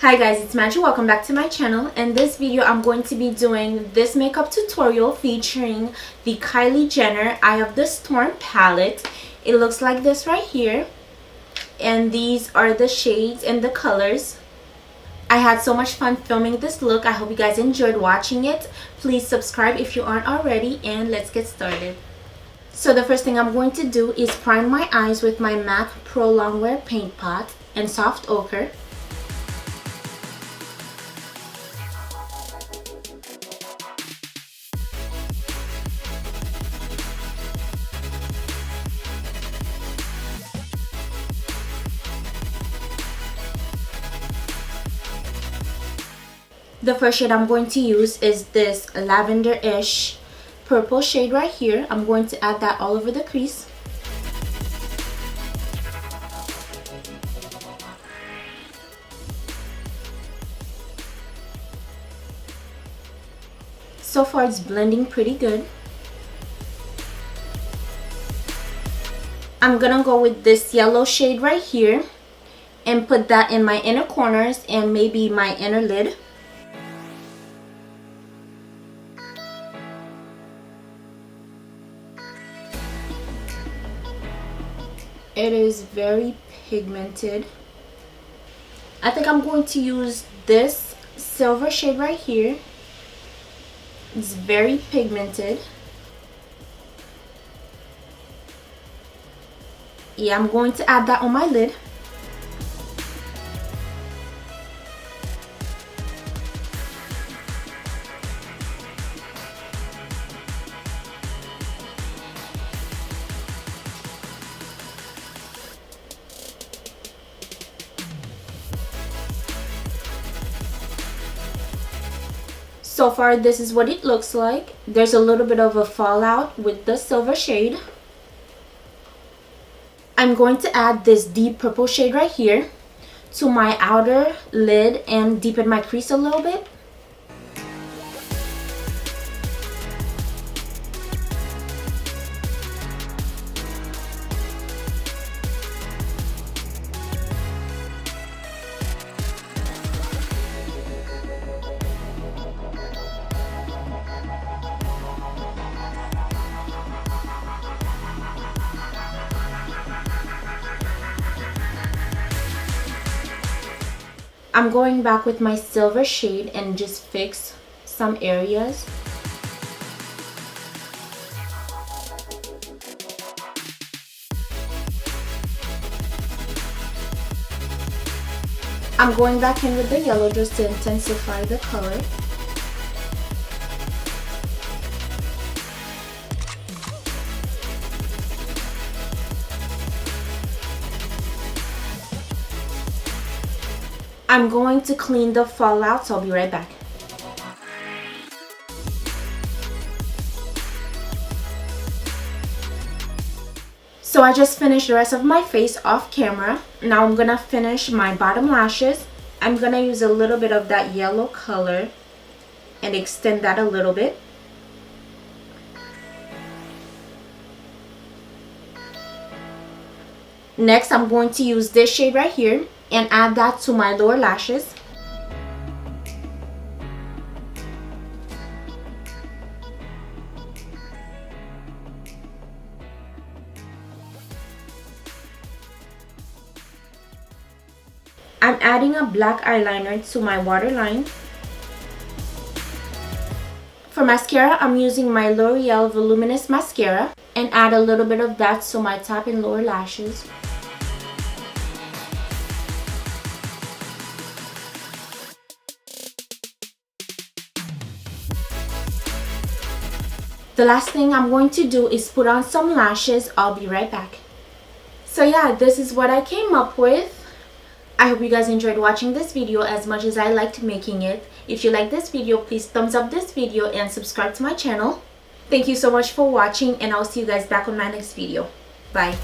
Hi guys, it's Madgie. Welcome back to my channel. In this video, I'm going to be doing this makeup tutorial featuring the Kylie Jenner Eye of the Storm palette. It looks like this right here. And these are the shades and the colors. I had so much fun filming this look. I hope you guys enjoyed watching it. Please subscribe if you aren't already, and let's get started. So the first thing I'm going to do is prime my eyes with my MAC Pro Longwear Paint Pot in Soft Ochre. The first shade I'm going to use is this lavender-ish purple shade right here. I'm going to add that all over the crease. So far it's blending pretty good. I'm gonna go with this yellow shade right here and put that in my inner corners and maybe my inner lid. It is very pigmented. I think I'm going to use this silver shade right here. It's very pigmented. Yeah, I'm going to add that on my lid. So far, this is what it looks like. There's a little bit of a fallout with the silver shade. I'm going to add this deep purple shade right here to my outer lid and deepen my crease a little bit. I'm going back with my silver shade and just fix some areas. I'm going back in with the yellow just to intensify the color. I'm going to clean the fallout, so I'll be right back. So I just finished the rest of my face off camera. Now I'm gonna finish my bottom lashes. I'm gonna use a little bit of that yellow color and extend that a little bit. Next, I'm going to use this shade right here and add that to my lower lashes. I'm adding a black eyeliner to my waterline. For mascara, I'm using my L'Oreal Voluminous mascara and add a little bit of that to my top and lower lashes. The last thing I'm going to do is put on some lashes. I'll be right back. So yeah, this is what I came up with. I hope you guys enjoyed watching this video as much as I liked making it. If you like this video, please thumbs up this video and subscribe to my channel. Thank you so much for watching, and I'll see you guys back on my next video. Bye.